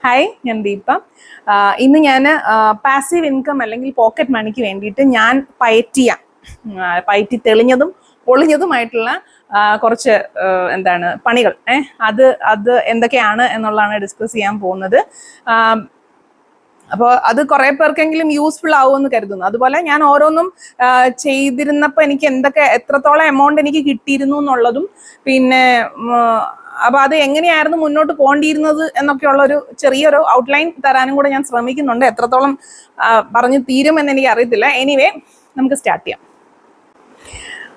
Hi, ഞാൻ ദീപ. ഇന്ന് ഞാൻ പാസീവ് ഇൻകം അല്ലെങ്കിൽ പോക്കറ്റ് മണിക്ക് വേണ്ടിയിട്ട് ഞാൻ പയറ്റി തെളിഞ്ഞതും പൊളിഞ്ഞതുമായിട്ടുള്ള കുറച്ച് പണികൾ അത് എന്തൊക്കെയാണ് എന്നുള്ളതാണ് ഡിസ്കസ് ചെയ്യാൻ പോകുന്നത്. അപ്പോൾ അത് കുറെ പേർക്കെങ്കിലും യൂസ്ഫുൾ ആവുമെന്ന് കരുതുന്നു. അതുപോലെ ഞാൻ ഓരോന്നും ചെയ്തിരുന്നപ്പോൾ എനിക്ക് എത്രത്തോളം എമൗണ്ട് എനിക്ക് കിട്ടിയിരുന്നു എന്നുള്ളതും പിന്നെ അപ്പൊ അത് എങ്ങനെയായിരുന്നു മുന്നോട്ട് പോകേണ്ടിയിരുന്നത് എന്നൊക്കെയുള്ള ഒരു ചെറിയൊരു ഔട്ട്ലൈൻ തരാനും കൂടെ ഞാൻ ശ്രമിക്കുന്നുണ്ട്. എത്രത്തോളം പറഞ്ഞു തീരുമെന്ന് എനിക്ക് അറിയത്തില്ല. എനിവേ, നമുക്ക് സ്റ്റാർട്ട് ചെയ്യാം.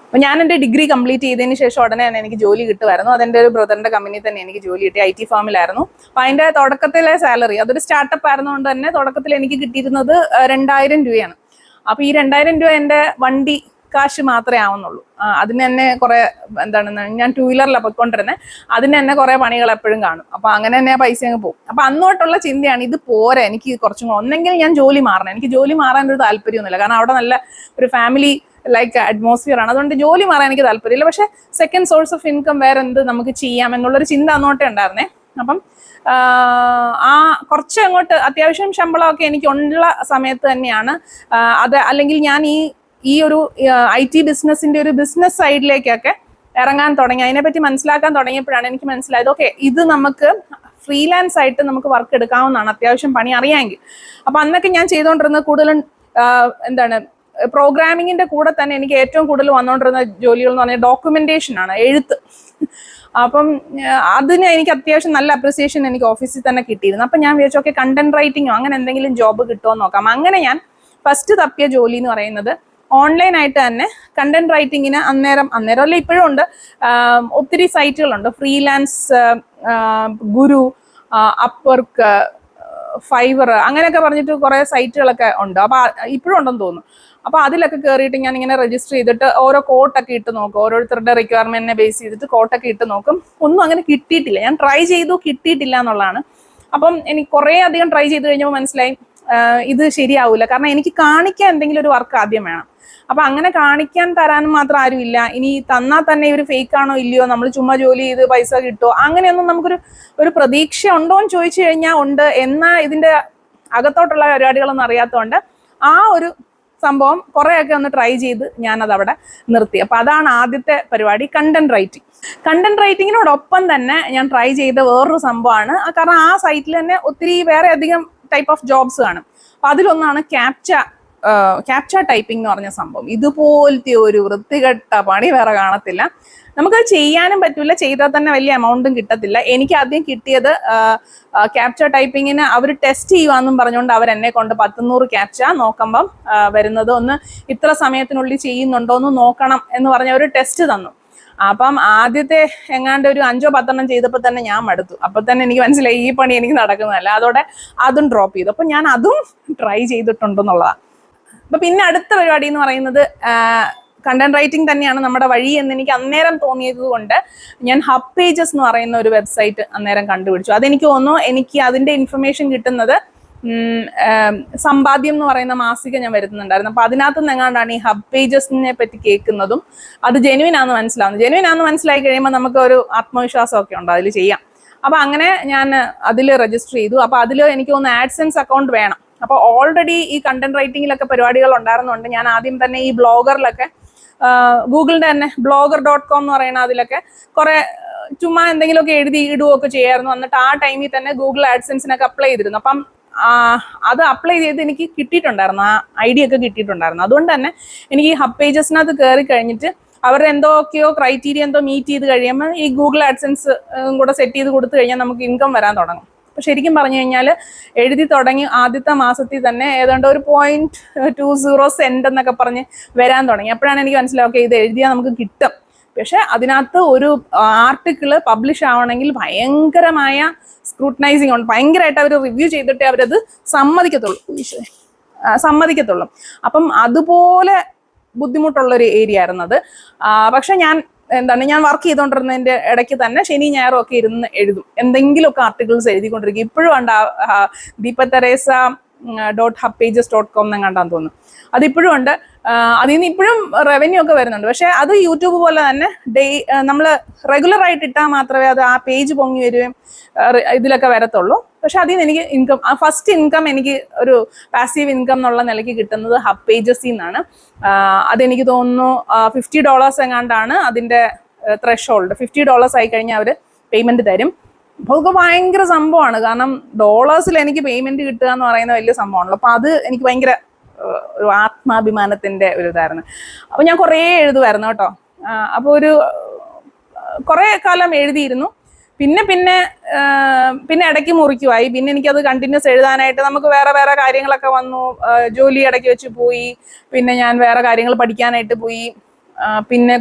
അപ്പൊ ഞാൻ എൻ്റെ ഡിഗ്രി കംപ്ലീറ്റ് ചെയ്തതിന് ശേഷം ഉടനെ തന്നെ എനിക്ക് ജോലി കിട്ടുമായിരുന്നു. അതെൻ്റെ ഒരു ബ്രദറിന്റെ കമ്പനി തന്നെ എനിക്ക് ജോലി കിട്ടി, IT ഫാമിലായിരുന്നു. അപ്പൊ അതിന്റെ തുടക്കത്തിലെ സാലറി, അതൊരു സ്റ്റാർട്ടപ്പ് ആയിരുന്നുകൊണ്ട് തന്നെ തുടക്കത്തിൽ എനിക്ക് കിട്ടിയിരുന്നത് 2000 രൂപയാണ്. അപ്പൊ ഈ 2000 രൂപ എൻ്റെ വണ്ടി കാശ് മാത്രമേ ആവുന്നുള്ളൂ. അതിന് തന്നെ കുറെ ഞാൻ 2 വീലറിലാണ് പോയിക്കൊണ്ടിരുന്നത്. അതിന് തന്നെ കുറെ പണികൾ എപ്പോഴും കാണും. അപ്പൊ അങ്ങനെ തന്നെ പൈസ അങ്ങ് പോകും. അപ്പൊ അന്നോട്ടുള്ള ചിന്തയാണ്, ഇത് പോരെ, എനിക്ക് കുറച്ചും കൂടെ ഒന്നെങ്കിൽ ഞാൻ ജോലി മാറണം. എനിക്ക് ജോലി മാറാൻ ഒരു താല്പര്യമൊന്നുമില്ല, കാരണം അവിടെ നല്ല ഒരു ഫാമിലി ലൈക്ക് അറ്റ്മോസ്ഫിയർ ആണ്. അതുകൊണ്ട് ജോലി മാറാൻ എനിക്ക് താല്പര്യമില്ല. പക്ഷെ സെക്കൻഡ് സോഴ്സ് ഓഫ് ഇൻകം വേറെ എന്ത് നമുക്ക് ചെയ്യാം എന്നുള്ളൊരു ചിന്ത അന്നോട്ടേ ഉണ്ടായിരുന്നേ. അപ്പം കുറച്ച് അങ്ങോട്ട് അത്യാവശ്യം ശമ്പളമൊക്കെ എനിക്ക് ഉള്ള സമയത്ത് തന്നെയാണ് അല്ലെങ്കിൽ ഞാൻ ഈ ഒരു IT ബിസിനസിന്റെ ഒരു ബിസിനസ് സൈഡിലേക്കൊക്കെ ഇറങ്ങാൻ തുടങ്ങി. അതിനെപ്പറ്റി മനസ്സിലാക്കാൻ തുടങ്ങിയപ്പോഴാണ് എനിക്ക് മനസ്സിലായത്, ഓക്കെ, ഇത് നമുക്ക് ഫ്രീലാൻസ് ആയിട്ട് നമുക്ക് വർക്ക് എടുക്കാവുന്നതാണ്, അത്യാവശ്യം പണി അറിയാമെങ്കിൽ. അപ്പൊ അന്നൊക്കെ ഞാൻ ചെയ്തുകൊണ്ടിരുന്നത് കൂടുതലും പ്രോഗ്രാമിങ്ങിന്റെ കൂടെ തന്നെ എനിക്ക് ഏറ്റവും കൂടുതൽ വന്നുകൊണ്ടിരുന്ന ജോലികൾ എന്ന് പറഞ്ഞാൽ ഡോക്യുമെന്റേഷൻ ആണ്, എഴുത്ത്. അപ്പം അതിന് എനിക്ക് അത്യാവശ്യം നല്ല അപ്രിസിയേഷൻ എനിക്ക് ഓഫീസിൽ തന്നെ കിട്ടിയിരുന്നു. അപ്പൊ ഞാൻ വിചാരിച്ചു, ഓക്കെ, കണ്ടന്റ് റൈറ്റിങ്ങോ അങ്ങനെ എന്തെങ്കിലും ജോബ് കിട്ടുമോ നോക്കാം. അങ്ങനെ ഞാൻ ഫസ്റ്റ് തപ്പിയ ജോലി എന്ന് പറയുന്നത് ഓൺലൈനായിട്ട് തന്നെ കണ്ടന്റ് റൈറ്റിങ്ങിന് അന്നേരം അല്ല, ഇപ്പോഴും ഉണ്ട്, ഒത്തിരി സൈറ്റുകളുണ്ട്. ഫ്രീലാൻസ്, ഗുരു, അപ്വർക്ക്, ഫൈവർ, അങ്ങനെയൊക്കെ പറഞ്ഞിട്ട് കുറെ സൈറ്റുകളൊക്കെ ഉണ്ട്. അപ്പൊ ഇപ്പോഴും ഉണ്ടെന്ന് തോന്നുന്നു. അപ്പൊ അതിലൊക്കെ കയറിയിട്ട് ഞാൻ ഇങ്ങനെ രജിസ്റ്റർ ചെയ്തിട്ട് ഓരോ കോട്ടൊക്കെ ഇട്ട് നോക്കും. ഓരോരുത്തരുടെ റിക്വയർമെന്റിനെ ബേസ് ചെയ്തിട്ട് കോട്ടൊക്കെ ഇട്ട് നോക്കും. ഒന്നും അങ്ങനെ കിട്ടിയിട്ടില്ല. ഞാൻ ട്രൈ ചെയ്തു, കിട്ടിയിട്ടില്ല എന്നുള്ളതാണ്. അപ്പം എനിക്ക് കുറെ അധികം ട്രൈ ചെയ്ത് കഴിഞ്ഞപ്പോൾ മനസ്സിലായി ഇത് ശരിയാവില്ല. കാരണം എനിക്ക് കാണിക്കാൻ എന്തെങ്കിലും ഒരു വർക്ക് ആദ്യം വേണം. അപ്പൊ അങ്ങനെ കാണിക്കാൻ തരാനും മാത്രം ആരും ഇല്ല. ഇനി തന്നാൽ തന്നെ ഇവർ ഫേക്ക് ആണോ ഇല്ലയോ, നമ്മൾ ചുമ്മാ ജോലി ചെയ്ത് പൈസ കിട്ടുമോ, അങ്ങനെയൊന്നും നമുക്കൊരു പ്രതീക്ഷ ഉണ്ടോ എന്ന് ചോദിച്ചു കഴിഞ്ഞാൽ ഉണ്ട്. എന്നാൽ ഇതിന്റെ അകത്തോട്ടുള്ള പരിപാടികളൊന്നും അറിയാത്തതുകൊണ്ട് ആ ഒരു സംഭവം കുറെയൊക്കെ ഒന്ന് ട്രൈ ചെയ്ത് ഞാനത് അവിടെ നിർത്തി. അപ്പൊ അതാണ് ആദ്യത്തെ പരിപാടി, കണ്ടന്റ് റൈറ്റിംഗ്. കണ്ടന്റ് റൈറ്റിങ്ങിനോടൊപ്പം തന്നെ ഞാൻ ട്രൈ ചെയ്ത വേറൊരു സംഭവമാണ്, കാരണം ആ സൈറ്റിൽ തന്നെ ഒത്തിരി വേറെ അധികം ടൈപ്പ് ഓഫ് ജോബ്സ് കാണും. അപ്പൊ അതിലൊന്നാണ് ക്യാപ്ച ടൈപ്പിംഗ് എന്ന് പറഞ്ഞ സംഭവം. ഇതുപോലത്തെ ഒരു വൃത്തികെട്ട പണി വേറെ കാണത്തില്ല. നമുക്കത് ചെയ്യാനും പറ്റില്ല, ചെയ്താൽ തന്നെ വലിയ എമൗണ്ടും കിട്ടത്തില്ല. എനിക്ക് ആദ്യം കിട്ടിയത് ക്യാപ്ച ടൈപ്പിങ്ങിന് അവർ ടെസ്റ്റ് ചെയ്യുവാന്നും പറഞ്ഞുകൊണ്ട് അവരെന്നെ കൊണ്ട് 100 ക്യാപ്ച നോക്കുമ്പം വരുന്നത് ഒന്ന് ഇത്ര സമയത്തിനുള്ളിൽ ചെയ്യുന്നുണ്ടോ എന്ന് നോക്കണം എന്ന് പറഞ്ഞ ഒരു ടെസ്റ്റ് തന്നു. അപ്പം ആദ്യത്തെ എങ്ങാണ്ട് ഒരു 5-10 ചെയ്തപ്പോൾ തന്നെ ഞാൻ മടുത്തു. അപ്പൊ തന്നെ എനിക്ക് മനസ്സിലായി ഈ പണി എനിക്ക് നടക്കുന്നതല്ല. അതോടെ അതും ഡ്രോപ്പ് ചെയ്തു. അപ്പൊ ഞാൻ അതും ട്രൈ ചെയ്തിട്ടുണ്ടെന്നുള്ളതാണ്. അപ്പൊ പിന്നെ അടുത്ത പരിപാടി എന്ന് പറയുന്നത് കണ്ടന്റ് റൈറ്റിംഗ് തന്നെയാണ് നമ്മുടെ വഴി എന്ന് എനിക്ക് അന്നേരം തോന്നിയത് കൊണ്ട് ഞാൻ ഹബ് പേജസ് എന്ന് പറയുന്ന ഒരു വെബ്സൈറ്റ് അന്നേരം കണ്ടുപിടിച്ചു. അതെനിക്ക് തോന്നുന്നു, എനിക്ക് അതിന്റെ ഇൻഫർമേഷൻ കിട്ടുന്നത് സമ്പാദ്യം എന്ന് പറയുന്ന മാസിക ഞാൻ വരുത്തുന്നുണ്ടായിരുന്നു. അപ്പൊ അതിനകത്ത് നിന്നെങ്ങാണ്ടാണ് ഈ ഹബ് പേജസിനെ പറ്റി കേൾക്കുന്നതും അത് ജെനുവിൻ ആണെന്ന് മനസ്സിലാവുന്നത്. ജെനുവിൻ ആണെന്ന് മനസ്സിലായി കഴിയുമ്പോൾ നമുക്ക് ഒരു ആത്മവിശ്വാസമൊക്കെ ഉണ്ട്, അതിൽ ചെയ്യാം. അപ്പൊ അങ്ങനെ ഞാൻ അതിൽ രജിസ്റ്റർ ചെയ്തു. അപ്പൊ അതിൽ എനിക്ക് തോന്നുന്നു AdSense അക്കൗണ്ട് വേണം. അപ്പൊ ഓൾറെഡി ഈ കണ്ടന്റ് റൈറ്റിംഗിലൊക്കെ പരിപാടികൾ ഉണ്ടായിരുന്നുണ്ട്. ഞാൻ ആദ്യം തന്നെ ഈ ബ്ലോഗറിലൊക്കെ ഗൂഗിളിന്റെ തന്നെ blogger.com എന്ന് പറയുന്ന അതിലൊക്കെ കുറെ ചുമ്മാ എന്തെങ്കിലുമൊക്കെ എഴുതി ഇടുകയൊക്കെ ചെയ്യായിരുന്നു. എന്നിട്ട് ആ ടൈമിൽ തന്നെ ഗൂഗിൾ ആഡ്സെൻസിനൊക്കെ അപ്ലൈ ചെയ്തിരുന്നു. അപ്പം അത് അപ്ലൈ ചെയ്ത് എനിക്ക് കിട്ടിയിട്ടുണ്ടായിരുന്നു, ആ ID ഒക്കെ കിട്ടിയിട്ടുണ്ടായിരുന്നു. അതുകൊണ്ട് തന്നെ എനിക്ക് ഈ ഹബ് പേജസിനകത്ത് കയറി കഴിഞ്ഞിട്ട് അവരുടെ എന്തൊക്കെയോ ക്രൈറ്റീരിയ മീറ്റ് ചെയ്ത് കഴിയുമ്പോൾ ഈ ഗൂഗിൾ ആഡ്സെൻസ് കൂടെ സെറ്റ് ചെയ്ത് കൊടുത്തു കഴിഞ്ഞാൽ നമുക്ക് ഇൻകം വരാൻ തുടങ്ങും. അപ്പൊ ശരിക്കും പറഞ്ഞു കഴിഞ്ഞാൽ എഴുതി തുടങ്ങി ആദ്യത്തെ മാസത്തിൽ തന്നെ ഏതാണ്ട് ഒരു 0.20 സെന്റ് എന്നൊക്കെ പറഞ്ഞ് വരാൻ തുടങ്ങി. അപ്പോഴാണ് എനിക്ക് മനസ്സിലാവും, ഓക്കെ, ഇത് എഴുതിയാൽ നമുക്ക് കിട്ടും. പക്ഷെ അതിനകത്ത് ഒരു ആർട്ടിക്കിള് പബ്ലിഷ് ആവണമെങ്കിൽ ഭയങ്കരമായ സ്ക്രൂട്ടനൈസിങ് ഉണ്ട്. ഭയങ്കരമായിട്ട് അവർ റിവ്യൂ ചെയ്തിട്ടേ അവരത് സമ്മതിക്കത്തുള്ളൂ. അപ്പം അതുപോലെ ബുദ്ധിമുട്ടുള്ളൊരു ഏരിയ ആയിരുന്നത്. പക്ഷെ ഞാൻ വർക്ക് ചെയ്തുകൊണ്ടിരുന്നതിന്റെ ഇടയ്ക്ക് തന്നെ ശനി ഞായറും ഒക്കെ ഇരുന്ന് എഴുതും, എന്തെങ്കിലുമൊക്കെ ആർട്ടിക്കിൾസ് എഴുതിക്കൊണ്ടിരിക്കും. ഇപ്പോഴും ഉണ്ട് ദീപ തെരേസ .hubpages.com എന്നെങ്ങാണ്ടാന്ന് തോന്നുന്നു. അതിപ്പോഴും ഉണ്ട്. അതിൽ നിന്ന് ഇപ്പോഴും റവന്യൂ ഒക്കെ വരുന്നുണ്ട്. പക്ഷെ അത് യൂട്യൂബ് പോലെ തന്നെ നമ്മൾ റെഗുലർ ആയിട്ട് ഇട്ടാൽ മാത്രമേ അത് ആ പേജ് പൊങ്ങി വരികയും ഇതിലൊക്കെ വരത്തുള്ളൂ. പക്ഷെ അതിൽ നിന്ന് എനിക്ക് ഇൻകം, ആ ഫസ്റ്റ് ഇൻകം എനിക്ക് ഒരു പാസീവ് ഇൻകം എന്നുള്ള നിലയ്ക്ക് കിട്ടുന്നത് ഹബ് പേജസിൽ നിന്നാണ്. അതെനിക്ക് തോന്നുന്നു $50 എങ്ങാണ്ടാണ് അതിൻ്റെ ത്രെഷോൾഡ്. $50 ആയി കഴിഞ്ഞാൽ അവർ പേയ്മെന്റ് തരും. അപ്പോൾ അതൊക്കെ ഭയങ്കര സംഭവമാണ്. കാരണം ഡോളേഴ്സിൽ എനിക്ക് പേയ്മെന്റ് കിട്ടുക എന്ന് പറയുന്ന വലിയ സംഭവമാണല്ലോ. അപ്പോൾ അത് എനിക്ക് ഭയങ്കര ഒരു ആത്മാഭിമാനത്തിന്റെ ഒരു ഇതായിരുന്നു. അപ്പോൾ ഞാൻ കുറേ എഴുതുമായിരുന്നു കേട്ടോ. അപ്പോൾ ഒരു കുറേ കാലം എഴുതിയിരുന്നു. പിന്നെ ഇടയ്ക്ക് മുറിക്കുമായി. പിന്നെ എനിക്കത് കണ്ടിന്യൂസ് എഴുതാനായിട്ട് നമുക്ക് വേറെ വേറെ കാര്യങ്ങളൊക്കെ വന്നു. ജോലി ഇടയ്ക്ക് വെച്ച് പോയി. പിന്നെ ഞാൻ വേറെ കാര്യങ്ങൾ പഠിക്കാനായിട്ട് പോയി. പിന്നെ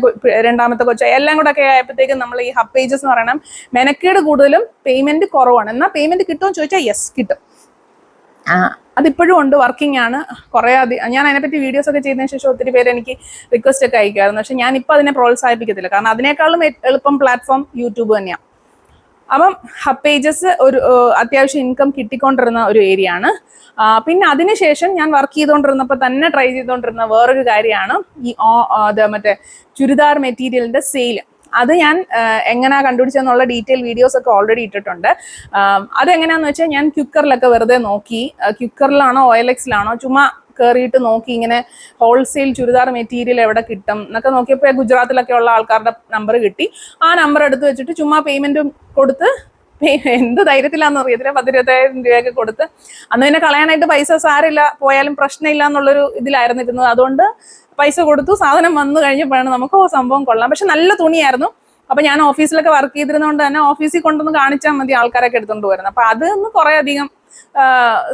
രണ്ടാമത്തെ കൊച്ചായി എല്ലാം കൂടെ ഒക്കെ ആയപ്പോഴത്തേക്കും നമ്മൾ ഈ ഹബ് പേജസ് എന്ന് പറയണം മെനക്കേട് കൂടുതലും പേയ്മെന്റ് കുറവാണ്. എന്നാൽ പേയ്മെന്റ് കിട്ടുമെന്ന് ചോദിച്ചാൽ യെസ് കിട്ടും. അതിപ്പോഴും ഉണ്ട്, വർക്കിംഗ് ആണ്. കുറേ ഞാൻ അതിനെപ്പറ്റി വീഡിയോസ് ഒക്കെ ചെയ്തതിനു ശേഷം ഒത്തിരി പേര് എനിക്ക് റിക്വസ്റ്റ് ഒക്കെ അയക്കുമായിരുന്നു. പക്ഷെ ഞാനിപ്പോൾ അതിനെ പ്രോത്സാഹിപ്പിക്കത്തില്ല. കാരണം അതിനേക്കാളും എളുപ്പം പ്ലാറ്റ്ഫോം യൂട്യൂബ് തന്നെയാണ്. അപ്പം ഹബ് പേജസ് ഒരു അത്യാവശ്യം ഇൻകം കിട്ടിക്കൊണ്ടിരുന്ന ഒരു ഏരിയ ആണ്. പിന്നെ അതിനുശേഷം ഞാൻ വർക്ക് ചെയ്തുകൊണ്ടിരുന്നപ്പോൾ തന്നെ ട്രൈ ചെയ്തുകൊണ്ടിരുന്ന വേറൊരു കാര്യമാണ് ഈ മറ്റേ ചുരിദാർ മെറ്റീരിയലിന്റെ സെയിൽ. അത് ഞാൻ എങ്ങനെയാ കണ്ടുപിടിച്ചെന്നുള്ള ഡീറ്റെയിൽ വീഡിയോസ് ഒക്കെ ഓൾറെഡി ഇട്ടിട്ടുണ്ട്. അതെങ്ങനെയാന്ന് വെച്ചാൽ ഞാൻ ക്യുക്കറിലൊക്കെ വെറുതെ നോക്കി, ക്യുക്കറിലാണോ OLX-ലാണോ ചുമ്മാ കയറിയിട്ട് നോക്കി ഇങ്ങനെ ഹോൾസെയിൽ ചുരിദാർ മെറ്റീരിയൽ എവിടെ കിട്ടും എന്നൊക്കെ നോക്കിയപ്പോൾ ഗുജറാത്തിലൊക്കെ ഉള്ള ആൾക്കാരുടെ നമ്പർ കിട്ടി. ആ നമ്പർ എടുത്ത് വെച്ചിട്ട് ചുമ്മാ പേയ്മെന്റ് കൊടുത്ത്, എന്ത് ധൈര്യത്തിലാണെന്ന് അറിയത്തില്ല, 10-20,000 രൂപയൊക്കെ കൊടുത്ത്, അന്ന് തന്നെ കളയാനായിട്ട് പൈസ സാരില്ല, പോയാലും പ്രശ്നമില്ല എന്നുള്ളൊരു ഇതിലായിരുന്നു ഇരുന്നത്. അതുകൊണ്ട് പൈസ കൊടുത്തു. സാധനം വന്നു കഴിഞ്ഞപ്പോഴാണ് നമുക്ക് സംഭവം കൊള്ളാം. പക്ഷെ നല്ല തുണിയായിരുന്നു. അപ്പൊ ഞാൻ ഓഫീസിലൊക്കെ വർക്ക് ചെയ്തിരുന്നതുകൊണ്ട് തന്നെ ഓഫീസിൽ കൊണ്ടൊന്ന് കാണിച്ചാൽ മതി, ആൾക്കാരൊക്കെ എടുത്തുകൊണ്ട് വരുന്നത്. അപ്പൊ അത് ഒന്ന് കുറെ അധികം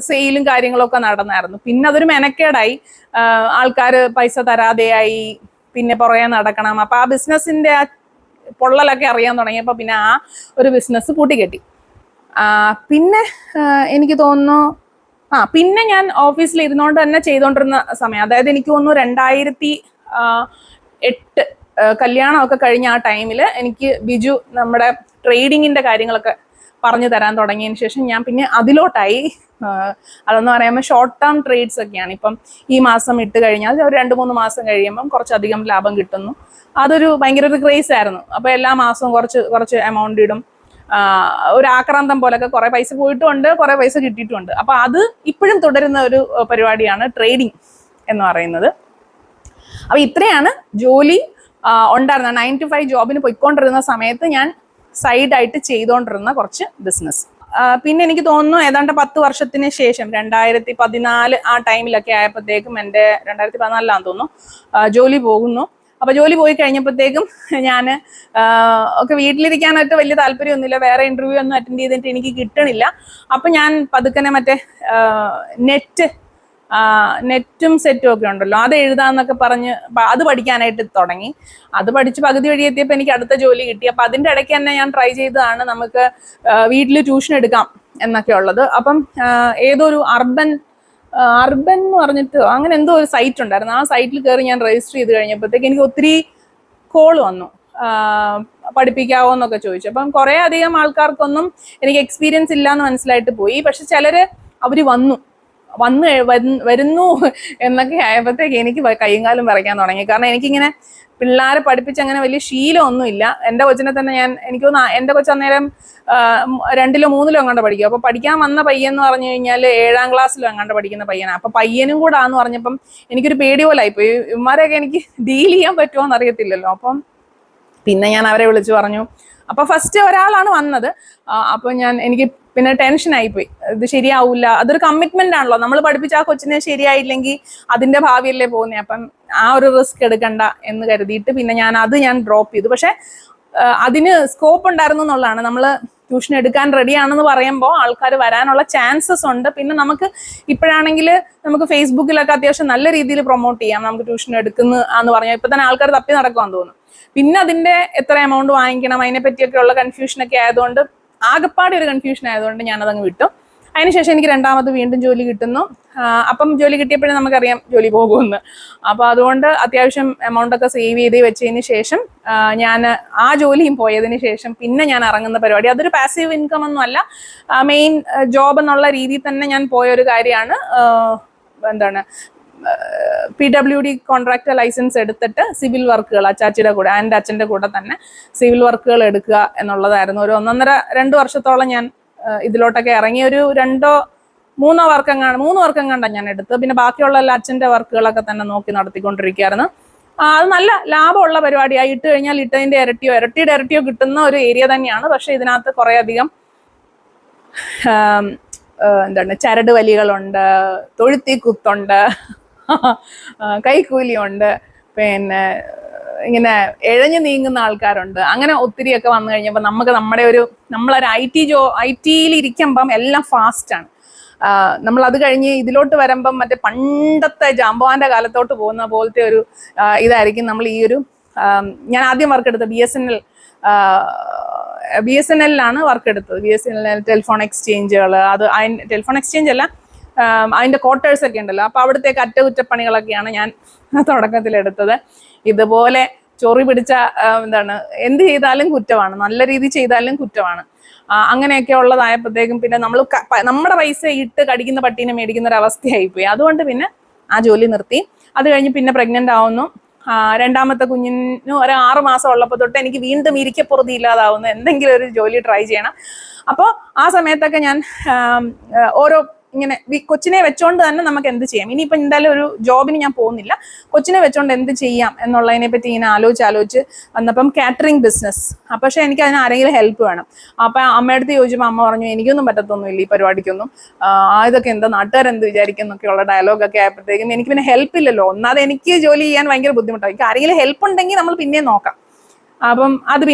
സെയിലും കാര്യങ്ങളൊക്കെ നടന്നായിരുന്നു. പിന്നെ അതൊരു മെനക്കേടായി. ആൾക്കാർ പൈസ തരാതെയായി, പിന്നെ പുറകെ നടക്കണം. അപ്പൊ ആ ബിസിനസിന്റെ ആ പൊള്ളലൊക്കെ അറിയാൻ തുടങ്ങിയപ്പോൾ പിന്നെ ആ ഒരു ബിസിനസ് കൂട്ടിക്കെട്ടി. പിന്നെ എനിക്ക് തോന്നുന്നു പിന്നെ ഞാൻ ഓഫീസിൽ ഇരുന്നുകൊണ്ട് തന്നെ ചെയ്തുകൊണ്ടിരുന്ന സമയം, അതായത് എനിക്ക് തോന്നുന്നു 2008 കല്യാണമൊക്കെ കഴിഞ്ഞ ആ ടൈമിൽ എനിക്ക് ബിജു നമ്മുടെ ട്രേഡിങ്ങിന്റെ കാര്യങ്ങളൊക്കെ പറഞ്ഞു തരാൻ തുടങ്ങിയതിന് ശേഷം ഞാൻ പിന്നെ അതിലോട്ടായി. അതെന്ന് പറയുമ്പോൾ ഷോർട്ട് ടേം ട്രേഡ്സ് ഒക്കെയാണ്. ഇപ്പം ഈ മാസം ഇട്ട് കഴിഞ്ഞാൽ ഒരു 2-3 മാസം കഴിയുമ്പം കുറച്ചധികം ലാഭം കിട്ടുന്നു. അതൊരു ഭയങ്കര ഒരു ക്രേസ് ആയിരുന്നു. അപ്പോൾ എല്ലാ മാസവും കുറച്ച് എമൗണ്ട് ഇടും. ഒരു ആക്രാന്തം പോലൊക്കെ കുറെ പൈസ പോയിട്ടുമുണ്ട്, കുറെ പൈസ കിട്ടിയിട്ടുമുണ്ട്. അപ്പൊ അത് ഇപ്പോഴും തുടരുന്ന ഒരു പരിപാടിയാണ് ട്രേഡിങ് എന്ന് പറയുന്നത്. അപ്പൊ ഇത്രയാണ് ജോലി ഉണ്ടായിരുന്ന 9 to 5 ജോബിന് പോയിക്കൊണ്ടിരുന്ന സമയത്ത് ഞാൻ സൈഡായിട്ട് ചെയ്തുകൊണ്ടിരുന്ന കുറച്ച് ബിസിനസ്. പിന്നെ എനിക്ക് തോന്നുന്നു ഏതാണ്ട് 10 വർഷത്തിന് ശേഷം 2014 ആ ടൈമിലൊക്കെ ആയപ്പോഴത്തേക്കും എൻ്റെ 2014 തോന്നുന്നു ജോലി പോകുന്നു. അപ്പൊ ജോലി പോയി കഴിഞ്ഞപ്പോഴത്തേക്കും ഞാൻ ഒക്കെ വീട്ടിലിരിക്കാനായിട്ട് വലിയ താല്പര്യമൊന്നുമില്ല. വേറെ ഇന്റർവ്യൂ ഒന്നും അറ്റൻഡ് ചെയ്തിട്ട് എനിക്ക് കിട്ടണില്ല. അപ്പൊ ഞാൻ പതുക്കനെ മറ്റേ നെറ്റും സെറ്റും ഒക്കെ ഉണ്ടല്ലോ, അത് എഴുതാന്നൊക്കെ പറഞ്ഞ് അത് പഠിക്കാനായിട്ട് തുടങ്ങി. അത് പഠിച്ച് പകുതി വഴി എത്തിയപ്പോൾ എനിക്ക് അടുത്ത ജോലി കിട്ടി. അപ്പൊ അതിന്റെ ഇടയ്ക്ക് തന്നെ ഞാൻ ട്രൈ ചെയ്തതാണ് നമുക്ക് വീട്ടിൽ ട്യൂഷൻ എടുക്കാം എന്നൊക്കെ ഉള്ളത്. അപ്പം ഏതോ ഒരു അർബൻ എന്ന് പറഞ്ഞിട്ട് അങ്ങനെ എന്തോ ഒരു സൈറ്റ് ഉണ്ടായിരുന്നു. ആ സൈറ്റിൽ കയറി ഞാൻ രജിസ്റ്റർ ചെയ്ത് കഴിഞ്ഞപ്പോഴത്തേക്ക് എനിക്ക് ഒത്തിരി കോൾ വന്നു, പഠിപ്പിക്കാവോ എന്നൊക്കെ ചോദിച്ചു. അപ്പം കുറെ അധികം ആൾക്കാർക്കൊന്നും എനിക്ക് എക്സ്പീരിയൻസ് ഇല്ല എന്ന് മനസ്സിലായിട്ട് പോയി. പക്ഷെ ചിലര് അവര് വരുന്നു എന്നൊക്കെ ആയപ്പോഴത്തേക്ക് എനിക്ക് കയ്യും കാലും വിറയ്ക്കാൻ തുടങ്ങി. കാരണം എനിക്കിങ്ങനെ പിള്ളേരെ പഠിപ്പിച്ച് അങ്ങനെ വലിയ ശീലമൊന്നുമില്ല. എൻ്റെ കൊച്ചിനെ തന്നെ എനിക്ക് തോന്നുന്നു എൻ്റെ കൊച്ചു അന്നേരം 2-ലോ 3-ലോ എങ്ങാണ്ട് പഠിക്കും. അപ്പൊ പഠിക്കാൻ വന്ന പയ്യെന്ന് പറഞ്ഞു കഴിഞ്ഞാൽ 7ാം ക്ലാസ്സിലോ എങ്ങാണ്ട് പഠിക്കുന്ന പയ്യനാണ്. അപ്പൊ പയ്യനും കൂടെ ആന്ന് പറഞ്ഞപ്പം എനിക്കൊരു പേടി പോലെ ആയിപ്പോയി. ഇവന്മാരെയൊക്കെ എനിക്ക് ഡീൽ ചെയ്യാൻ പറ്റുമോ എന്ന് അറിയത്തില്ലല്ലോ. അപ്പം പിന്നെ ഞാൻ അവരെ വിളിച്ചു പറഞ്ഞു. അപ്പൊ ഫസ്റ്റ് ഒരാളാണ് വന്നത്. അപ്പൊ എനിക്ക് പിന്നെ ടെൻഷൻ ആയിപ്പോയി. ഇത് ശരിയാവൂല, അതൊരു കമ്മിറ്റ്മെന്റ് ആണല്ലോ. നമ്മൾ പഠിപ്പിച്ച ആ കൊച്ചിനെ ശരിയായില്ലെങ്കിൽ അതിന്റെ ഭാവിയല്ലേ പോകുന്നത്. അപ്പം ആ ഒരു റിസ്ക് എടുക്കണ്ട എന്ന് കരുതിയിട്ട് പിന്നെ ഞാൻ ഡ്രോപ്പ് ചെയ്തു. പക്ഷെ അതിന് സ്കോപ്പ് ഉണ്ടായിരുന്നു എന്നുള്ളതാണ്. നമ്മൾ ട്യൂഷൻ എടുക്കാൻ റെഡിയാണെന്ന് പറയുമ്പോൾ ആൾക്കാർ വരാനുള്ള ചാൻസസ് ഉണ്ട്. പിന്നെ നമുക്ക് ഇപ്പോഴാണെങ്കിൽ നമുക്ക് ഫേസ്ബുക്കിലൊക്കെ അത്യാവശ്യം നല്ല രീതിയിൽ പ്രൊമോട്ട് ചെയ്യാം. നമുക്ക് ട്യൂഷൻ എടുക്കുന്നു പറഞ്ഞാൽ ഇപ്പൊ തന്നെ ആൾക്കാർ തപ്പി നടക്കുവാന്ന് തോന്നുന്നു. പിന്നെ അതിന്റെ എത്ര എമൗണ്ട് വാങ്ങിക്കണം അതിനെ പറ്റിയൊക്കെ ഉള്ള കൺഫ്യൂഷനൊക്കെ ആയതുകൊണ്ട്, ആകെപ്പാടെ ഒരു കൺഫ്യൂഷൻ ആയതുകൊണ്ട് ഞാനതങ്ങ് വിട്ടു. അതിനുശേഷം എനിക്ക് രണ്ടാമത് വീണ്ടും ജോലി കിട്ടുന്നു. അപ്പം ജോലി കിട്ടിയപ്പോഴും നമുക്കറിയാം ജോലി പോകുമെന്ന്. അപ്പോൾ അതുകൊണ്ട് അത്യാവശ്യം എമൗണ്ട് ഒക്കെ സേവ് ചെയ്ത് വെച്ചതിന് ശേഷം ഞാൻ ആ ജോലിയും പോയതിന് ശേഷം പിന്നെ ഞാൻ ഇറങ്ങുന്ന പരിപാടി, അതൊരു പാസീവ് ഇൻകം ഒന്നും അല്ല, മെയിൻ ജോബ് എന്നുള്ള രീതിയിൽ തന്നെ ഞാൻ പോയൊരു കാര്യമാണ്. എന്താണ്, PWD കോൺട്രാക്ടർ ലൈസൻസ് എടുത്തിട്ട് സിവിൽ വർക്കുകൾ അച്ചാച്ചിയുടെ കൂടെ എൻ്റെ അച്ഛൻ്റെ കൂടെ തന്നെ സിവിൽ വർക്കുകൾ എടുക്കുക എന്നുള്ളതായിരുന്നു. ഒരു 1.5-2 വർഷത്തോളം ഞാൻ ഇതിലോട്ടൊക്കെ ഇറങ്ങി. ഒരു 2-3 വർക്കെങ്ങാണ്ടാണ് ഞാൻ എടുത്തത്. പിന്നെ ബാക്കിയുള്ള എല്ലാ അച്ഛൻ്റെ വർക്കുകളൊക്കെ തന്നെ നോക്കി നടത്തിക്കൊണ്ടിരിക്കുകയായിരുന്നു. അത് നല്ല ലാഭമുള്ള പരിപാടിയായി. ഇട്ട് കഴിഞ്ഞാൽ ഇട്ടതിൻ്റെ ഇരട്ടിയുടെ ഇരട്ടിയോ കിട്ടുന്ന ഒരു ഏരിയ തന്നെയാണ്. പക്ഷെ ഇതിനകത്ത് കുറേ അധികം എന്താണ്, ചരട് വലികളുണ്ട്, തൊഴുത്തി കുത്തുണ്ട്, കൈക്കൂലിയുണ്ട്, പിന്നെ ഇങ്ങനെ എഴഞ്ഞു നീങ്ങുന്ന ആൾക്കാരുണ്ട്. അങ്ങനെ ഒത്തിരിയൊക്കെ വന്നു കഴിഞ്ഞപ്പോൾ നമ്മളൊരു IT-യിൽ ഇരിക്കുമ്പം എല്ലാം ഫാസ്റ്റാണ്. നമ്മൾ അത് കഴിഞ്ഞ് ഇതിലോട്ട് വരുമ്പം മറ്റേ പണ്ടത്തെ ജാമ്പവാന്റെ കാലത്തോട്ട് പോകുന്ന പോലത്തെ ഒരു ഇതായിരിക്കും. നമ്മൾ ഈ ഒരു ഞാൻ ആദ്യം വർക്ക് എടുത്തത് BSNL-ലാണ് വർക്ക് എടുത്തത്. BSNL ടെലിഫോൺ എക്സ്ചേഞ്ചുകൾ, അത് ടെലിഫോൺ എക്സ്ചേഞ്ച് അല്ല, അതിൻ്റെ ക്വാർട്ടേഴ്സ് ഒക്കെ ഉണ്ടല്ലോ. അപ്പോൾ അവിടുത്തേക്ക് അറ്റകുറ്റപ്പണികളൊക്കെയാണ് ഞാൻ തുടക്കത്തിലെടുത്തത്. ഇതുപോലെ ചൊറി പിടിച്ച എന്താണ്, എന്ത് ചെയ്താലും കുറ്റമാണ്, നല്ല രീതിയിൽ ചെയ്താലും കുറ്റമാണ്. അങ്ങനെയൊക്കെ ഉള്ളതായപ്പോഴത്തേക്കും പിന്നെ നമ്മുടെ പൈസ ഇട്ട് കടിക്കുന്ന പട്ടീനെ മേടിക്കുന്ന ഒരു അവസ്ഥയായിപ്പോയി. അതുകൊണ്ട് പിന്നെ ആ ജോലി നിർത്തി. അത് കഴിഞ്ഞ് പിന്നെ പ്രഗ്നൻ്റ് ആവുന്നു. രണ്ടാമത്തെ കുഞ്ഞിന് ഒരു 6 മാസം ഉള്ളപ്പോൾ തൊട്ട് എനിക്ക് വീണ്ടും ഇരിക്കപ്പുറത്തി ഇല്ലാതാവുന്നു, എന്തെങ്കിലും ഒരു ജോലി ട്രൈ ചെയ്യണം. അപ്പോൾ ആ സമയത്തൊക്കെ ഞാൻ ഇങ്ങനെ കൊച്ചിനെ വെച്ചോണ്ട് തന്നെ നമുക്ക് എന്ത് ചെയ്യാം, ഇനിയിപ്പോൾ എന്തായാലും ഒരു ജോബിന് ഞാൻ പോകുന്നില്ല, കൊച്ചിനെ വെച്ചോണ്ട് എന്ത് ചെയ്യാം എന്നുള്ളതിനെ പറ്റി ഇങ്ങനെ ആലോചിച്ച് വന്നപ്പം കാറ്ററിംഗ് ബിസിനസ്. പക്ഷെ എനിക്ക് അതിന് ആരെങ്കിലും ഹെൽപ്പ് വേണം. അപ്പം അമ്മയടുത്ത് ചോദിച്ചപ്പോൾ അമ്മ പറഞ്ഞു എനിക്കൊന്നും പറ്റത്തൊന്നുമില്ല ഈ പരിപാടിക്കൊന്നും, ഇതൊക്കെ എന്താ നാട്ടുകാരെന്ത് വിചാരിക്കും എന്നൊക്കെയുള്ള ഡയലോഗൊക്കെ ആയപ്പോഴത്തേക്കും എനിക്ക് പിന്നെ ഹെൽപ്പ് ഇല്ലല്ലോ. ഒന്നാമത് എനിക്ക് ജോലി ചെയ്യാൻ ഭയങ്കര ബുദ്ധിമുട്ടാണ്. എനിക്ക് ആരെങ്കിലും ഹെൽപ്പ് ഉണ്ടെങ്കിൽ നമ്മൾ പിന്നെയും നോക്കാം. അപ്പം അത്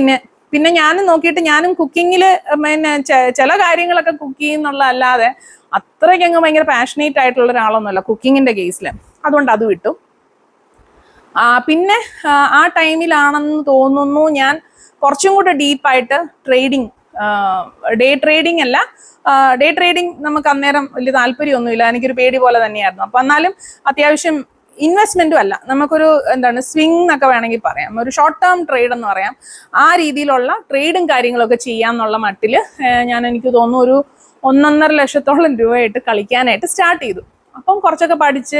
പിന്നെ ഞാനും നോക്കിയിട്ട് ഞാനും കുക്കിങ്ങിൽ പിന്നെ ചില കാര്യങ്ങളൊക്കെ കുക്ക് ചെയ്യുന്നുള്ളതല്ലാതെ അത്രയ്ക്കങ്ങ് ഭയങ്കര പാഷനേറ്റ് ആയിട്ടുള്ള ഒരാളൊന്നുമല്ല കുക്കിങ്ങിന്റെ കേസിൽ. അതുകൊണ്ട് അത് വിട്ടു. പിന്നെ ആ ടൈമിലാണെന്ന് തോന്നുന്നു ഞാൻ കുറച്ചും കൂടെ ഡീപ്പായിട്ട് ഡേ ട്രേഡിംഗ് നമുക്ക് അന്നേരം വലിയ താല്പര്യമൊന്നുമില്ല, എനിക്കൊരു പേടി പോലെ തന്നെയായിരുന്നു. അപ്പം എന്നാലും അത്യാവശ്യം ഇൻവെസ്റ്റ്മെന്റും അല്ല, നമുക്കൊരു സ്വിംഗ് എന്നൊക്കെ വേണമെങ്കിൽ പറയാം, ഒരു ഷോർട്ട് ടേം ട്രേഡ് എന്ന് പറയാം. ആ രീതിയിലുള്ള ട്രേഡും കാര്യങ്ങളൊക്കെ ചെയ്യാന്നുള്ള മട്ടില് എനിക്ക് തോന്നുന്നു ഒരു 1.5 ലക്ഷത്തോളം രൂപയായിട്ട് കളിക്കാനായിട്ട് സ്റ്റാർട്ട് ചെയ്തു. അപ്പം കുറച്ചൊക്കെ പഠിച്ച്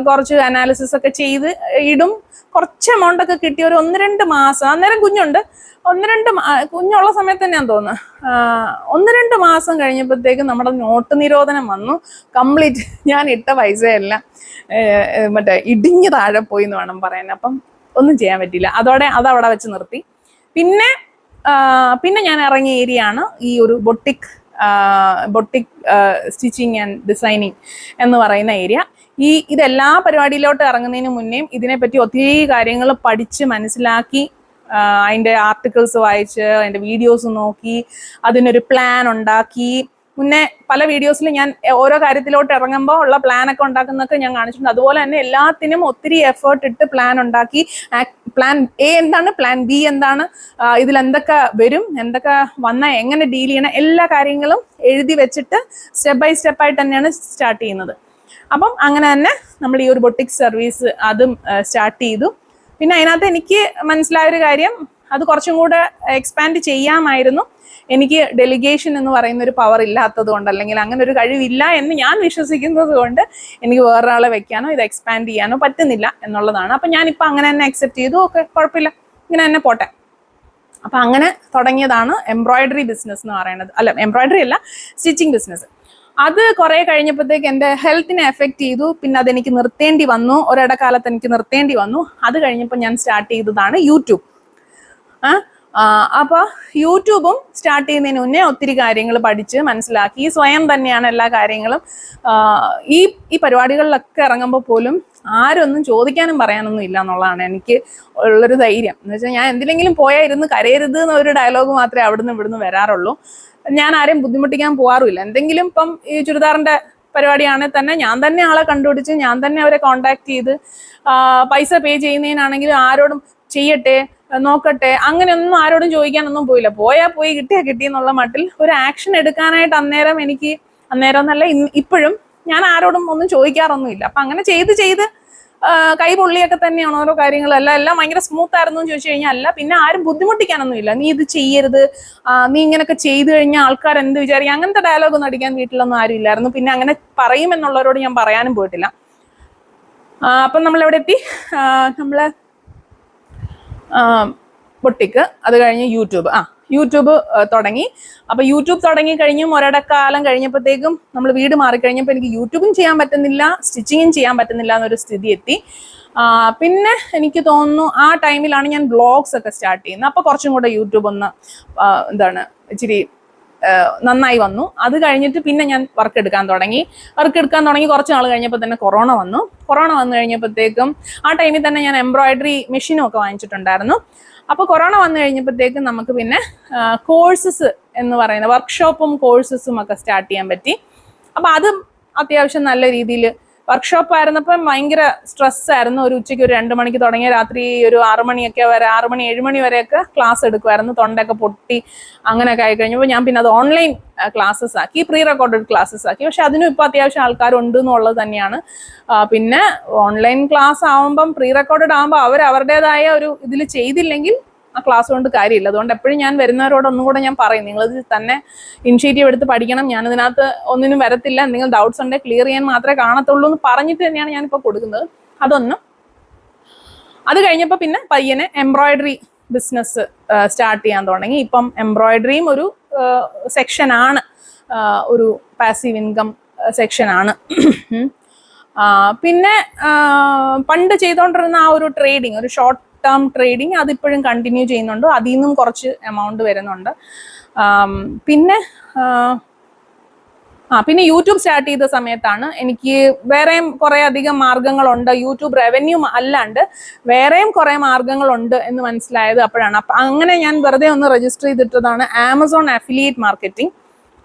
കുറച്ച് അനാലിസിസ് ഒക്കെ ചെയ്ത് ഇടും. കുറച്ച് എമൗണ്ട് ഒക്കെ കിട്ടി. ഒരു 1-2 മാസം, അന്നേരം കുഞ്ഞുള്ള സമയത്ത് തന്നെയാന്ന് തോന്നുന്നു, 1-2 മാസം കഴിഞ്ഞപ്പോഴത്തേക്കും നമ്മുടെ നോട്ട് നിരോധനം വന്നു. കംപ്ലീറ്റ് ഞാൻ ഇട്ട പൈസയെല്ലാം ഇടിഞ്ഞ് താഴെ പോയി എന്ന് വേണം പറയാൻ. അപ്പം ഒന്നും ചെയ്യാൻ പറ്റിയില്ല. അതവിടെ വെച്ച് നിർത്തി. പിന്നെ ഞാൻ ഇറങ്ങിയ ഏരിയയാണ് ഈ ഒരു ബൊട്ടിക് സ്റ്റിച്ചിങ് ആൻഡ് ഡിസൈനിങ് എന്ന് പറയുന്ന ഏരിയ. ഇതെല്ലാ പരിപാടിയിലോട്ട് ഇറങ്ങുന്നതിന് മുന്നേയും ഇതിനെപ്പറ്റി ഒത്തിരി കാര്യങ്ങൾ പഠിച്ച് മനസ്സിലാക്കി, അതിൻ്റെ ആർട്ടിക്കിൾസ് വായിച്ച്, അതിൻ്റെ വീഡിയോസ് നോക്കി, അതിനൊരു പ്ലാൻ ഉണ്ടാക്കി. മുന്നേ പല വീഡിയോസിൽ ഞാൻ ഓരോ കാര്യത്തിലോട്ട് ഇറങ്ങുമ്പോൾ ഉള്ള പ്ലാനൊക്കെ ഉണ്ടാക്കുന്നതൊക്കെ ഞാൻ കാണിച്ചിട്ടുണ്ട്. അതുപോലെ തന്നെ എല്ലാത്തിനും ഒത്തിരി എഫേർട്ട് ഇട്ട് പ്ലാൻ ഉണ്ടാക്കി, പ്ലാൻ എ എന്താണ്, പ്ലാൻ ബി എന്താണ്, ഇതിലെന്തൊക്കെ വരും, എന്തൊക്കെ വന്നാൽ എങ്ങനെ ഡീൽ ചെയ്യണം, എല്ലാ കാര്യങ്ങളും എഴുതി വെച്ചിട്ട് സ്റ്റെപ്പ് ബൈ സ്റ്റെപ്പായിട്ട് തന്നെയാണ് സ്റ്റാർട്ട് ചെയ്യുന്നത്. അപ്പം അങ്ങനെ തന്നെ നമ്മൾ ഈ ഒരു ബൊട്ടിക് സർവീസ് അതും സ്റ്റാർട്ട് ചെയ്തു. പിന്നെ അതിനകത്ത് എനിക്ക് മനസ്സിലായൊരു കാര്യം, അത് കുറച്ചും കൂടെ എക്സ്പാൻഡ് ചെയ്യാമായിരുന്നു. എനിക്ക് ഡെലിഗേഷൻ എന്ന് പറയുന്ന ഒരു പവർ ഇല്ലാത്തത് കൊണ്ട്, അല്ലെങ്കിൽ അങ്ങനെ ഒരു കഴിവില്ല എന്ന് ഞാൻ വിശ്വസിക്കുന്നത് കൊണ്ട് എനിക്ക് വേറൊരാളെ വെക്കാനോ ഇത് എക്സ്പാൻഡ് ചെയ്യാനോ പറ്റുന്നില്ല എന്നുള്ളതാണ്. അപ്പം ഞാനിപ്പോൾ അങ്ങനെ തന്നെ അക്സെപ്റ്റ് ചെയ്തു. ഓക്കെ, കുഴപ്പമില്ല, ഇങ്ങനെ തന്നെ പോട്ടെ. അപ്പം അങ്ങനെ തുടങ്ങിയതാണ് എംബ്രോയിഡറി ബിസിനസ് എന്ന് പറയുന്നത്. അല്ല, എംബ്രോയിഡറി അല്ല, സ്റ്റിച്ചിങ് ബിസിനസ്. അത് കുറെ കഴിഞ്ഞപ്പോഴത്തേക്ക് എൻ്റെ ഹെൽത്തിനെ എഫക്റ്റ് ചെയ്തു. പിന്നെ അതെനിക്ക് നിർത്തേണ്ടി വന്നു, ഒരിടക്കാലത്ത് എനിക്ക് നിർത്തേണ്ടി വന്നു. അത് കഴിഞ്ഞപ്പോൾ ഞാൻ സ്റ്റാർട്ട് ചെയ്തതാണ് യൂട്യൂബ്. അപ്പോൾ യൂട്യൂബും സ്റ്റാർട്ട് ചെയ്യുന്നതിന് മുന്നേ ഒത്തിരി കാര്യങ്ങൾ പഠിച്ച് മനസ്സിലാക്കി, സ്വയം തന്നെയാണ് എല്ലാ കാര്യങ്ങളും. ഈ പരിപാടികളിലൊക്കെ ഇറങ്ങുമ്പോൾ പോലും ആരൊന്നും ചോദിക്കാനും പറയാനൊന്നും ഇല്ല എന്നുള്ളതാണ് എനിക്ക് ഉള്ളൊരു ധൈര്യം. എന്ന് വെച്ചാൽ ഞാൻ എന്തിലെങ്കിലും പോയാൽ ഇരുന്ന് കരയരുത് എന്നൊരു ഡയലോഗ് മാത്രമേ അവിടുന്ന് ഇവിടുന്ന് വരാറുള്ളൂ. ഞാൻ ആരെയും ബുദ്ധിമുട്ടിക്കാൻ പോകാറുമില്ല. എന്തെങ്കിലും ഇപ്പം ഈ ചുരിദാറിൻ്റെ പരിപാടിയാണെങ്കിൽ തന്നെ ഞാൻ തന്നെ ആളെ കണ്ടുപിടിച്ച് ഞാൻ തന്നെ അവരെ കോണ്ടാക്ട് ചെയ്ത്, പൈസ പേ ചെയ്യുന്നതിനാണെങ്കിലും ആരോടും ചെയ്യട്ടെ, നോക്കട്ടെ, അങ്ങനെയൊന്നും ആരോടും ചോദിക്കാനൊന്നും പോയില്ല. പോയാൽ പോയി, കിട്ടിയാൽ കിട്ടി എന്നുള്ള മട്ടിൽ ഒരു ആക്ഷൻ എടുക്കാനായിട്ട് അന്നേരം എനിക്ക് അന്നേരം എന്നല്ല ഇപ്പോഴും ഞാൻ ആരോടും ഒന്നും ചോദിക്കാറൊന്നുമില്ല. അപ്പം അങ്ങനെ ചെയ്ത് കൈ പൊള്ളിയൊക്കെ തന്നെയാണ് ഓരോ കാര്യങ്ങളല്ല. എല്ലാം ഭയങ്കര സ്മൂത്ത് ആയിരുന്നു എന്ന് ചോദിച്ചു കഴിഞ്ഞാൽ അല്ല. പിന്നെ ആരും ബുദ്ധിമുട്ടിക്കാനൊന്നുമില്ല, നീ ഇത് ചെയ്യരുത്, നീ ഇങ്ങനെയൊക്കെ ചെയ്തു കഴിഞ്ഞാൽ ആൾക്കാർ എന്ത് വിചാരിക്കും, അങ്ങനത്തെ ഡയലോഗൊന്നും അടിക്കാൻ വീട്ടിലൊന്നും ആരും ഇല്ലായിരുന്നു. പിന്നെ അങ്ങനെ പറയുമെന്നുള്ളവരോട് ഞാൻ പറയാനും പോയിട്ടില്ല. അപ്പം നമ്മളെവിടെ എത്തി? നമ്മള് ബൊട്ടിക്ക്, അത് കഴിഞ്ഞ് യൂട്യൂബ് തുടങ്ങി. അപ്പൊ യൂട്യൂബ് തുടങ്ങി കഴിഞ്ഞും ഒരിടക്കാലം കഴിഞ്ഞപ്പോഴത്തേക്കും നമ്മൾ വീട് മാറിക്കഴിഞ്ഞപ്പോൾ എനിക്ക് യൂട്യൂബും ചെയ്യാൻ പറ്റുന്നില്ല, സ്റ്റിച്ചിങ്ങും ചെയ്യാൻ പറ്റുന്നില്ല എന്നൊരു സ്ഥിതി എത്തി. പിന്നെ എനിക്ക് തോന്നുന്നു ആ ടൈമിലാണ് ഞാൻ വ്ളോഗ്സ് ഒക്കെ സ്റ്റാർട്ട് ചെയ്യുന്നത്. അപ്പൊ കുറച്ചും കൂടെ യൂട്യൂബ് ഒന്ന് ഇച്ചിരി നന്നായി വന്നു. അത് കഴിഞ്ഞിട്ട് പിന്നെ ഞാൻ വർക്ക് എടുക്കാൻ തുടങ്ങി. കുറച്ച് നാൾ കഴിഞ്ഞപ്പോൾ തന്നെ കൊറോണ വന്നു കഴിഞ്ഞപ്പോഴത്തേക്കും ആ ടൈമിൽ തന്നെ ഞാൻ എംബ്രോയിഡറി മെഷീനും ഒക്കെ വാങ്ങിച്ചിട്ടുണ്ടായിരുന്നു. അപ്പോൾ കൊറോണ വന്നു കഴിഞ്ഞപ്പോഴത്തേക്കും നമുക്ക് പിന്നെ കോഴ്സസ് എന്ന് പറയുന്ന വർക്ക്ഷോപ്പും കോഴ്സസും ഒക്കെ സ്റ്റാർട്ട് ചെയ്യാൻ പറ്റി. അപ്പം അതും അത്യാവശ്യം നല്ല രീതിയിൽ വർക്ക്ഷോപ്പ് ആയിരുന്നപ്പം ഭയങ്കര സ്ട്രെസ്സായിരുന്നു. ഒരു ഉച്ചയ്ക്ക് ഒരു 2 മണിക്ക് തുടങ്ങിയ രാത്രി ഒരു 6 മണിയൊക്കെ വരെ, 6 മണി 7 മണി വരെയൊക്കെ ക്ലാസ് എടുക്കുമായിരുന്നു. തൊണ്ടയൊക്കെ പൊട്ടി അങ്ങനെയൊക്കെ ആയി കഴിഞ്ഞപ്പോൾ ഞാൻ പിന്നെ അത് ഓൺലൈൻ ക്ലാസ്സസ് ആക്കി, പ്രീ റെക്കോർഡഡ് ക്ലാസ്സസ് ആക്കി. പക്ഷെ അതിനും ഇപ്പോൾ അത്യാവശ്യം ആൾക്കാരുണ്ട് എന്നുള്ളത് തന്നെയാണ്. പിന്നെ ഓൺലൈൻ ക്ലാസ് ആവുമ്പം പ്രീ റെക്കോർഡഡ് ആകുമ്പോൾ അവരുടേതായ ഒരു ഇതിൽ ചെയ്തില്ലെങ്കിൽ ആ ക്ലാസ് കൊണ്ട് കാര്യമില്ല. അതുകൊണ്ട് എപ്പോഴും ഞാൻ വരുന്നവരോട് ഒന്നും കൂടെ ഞാൻ പറയും, നിങ്ങളിത് തന്നെ ഇനിഷ്യേറ്റീവ് എടുത്ത് പഠിക്കണം, ഞാനിതിനകത്ത് ഒന്നിനും വരത്തില്ല, എന്തെങ്കിലും ഡൗട്ട്സ് ഉണ്ടെങ്കിൽ ക്ലിയർ ചെയ്യാൻ മാത്രമേ കാണത്തുള്ളൂ എന്ന് പറഞ്ഞിട്ട് തന്നെയാണ് ഞാനിപ്പോൾ കൊടുക്കുന്നത്. അതൊന്നും. അത് കഴിഞ്ഞപ്പോൾ പിന്നെ പയ്യനെ എംബ്രോയിഡറി ബിസിനസ് സ്റ്റാർട്ട് ചെയ്യാൻ തുടങ്ങി. ഇപ്പം എംബ്രോയിഡറിയും ഒരു സെക്ഷനാണ്, ഒരു പാസീവ് ഇൻകം സെക്ഷനാണ്. പിന്നെ പണ്ട് ചെയ്തുകൊണ്ടിരുന്ന ആ ഒരു ട്രേഡിങ്, ഒരു ഷോർട്ട് ടേം ട്രേഡിങ്, അതിപ്പോഴും കണ്ടിന്യൂ ചെയ്യുന്നുണ്ട്. അതിൽ നിന്നും കുറച്ച് എമൗണ്ട് വരുന്നുണ്ട്. പിന്നെ യൂട്യൂബ് സ്റ്റാർട്ട് ചെയ്ത സമയത്താണ് എനിക്ക് വേറെയും കുറേ അധികം മാർഗങ്ങളുണ്ട്, യൂട്യൂബ് റവന്യൂ അല്ലാണ്ട് വേറെയും കുറേ മാർഗങ്ങളുണ്ട് എന്ന് മനസ്സിലായത് അപ്പോഴാണ്. അപ്പം അങ്ങനെ ഞാൻ വെറുതെ ഒന്ന് രജിസ്റ്റർ ചെയ്തിട്ടതാണ് ആമസോൺ അഫിലിയേറ്റ് മാർക്കറ്റിംഗ്.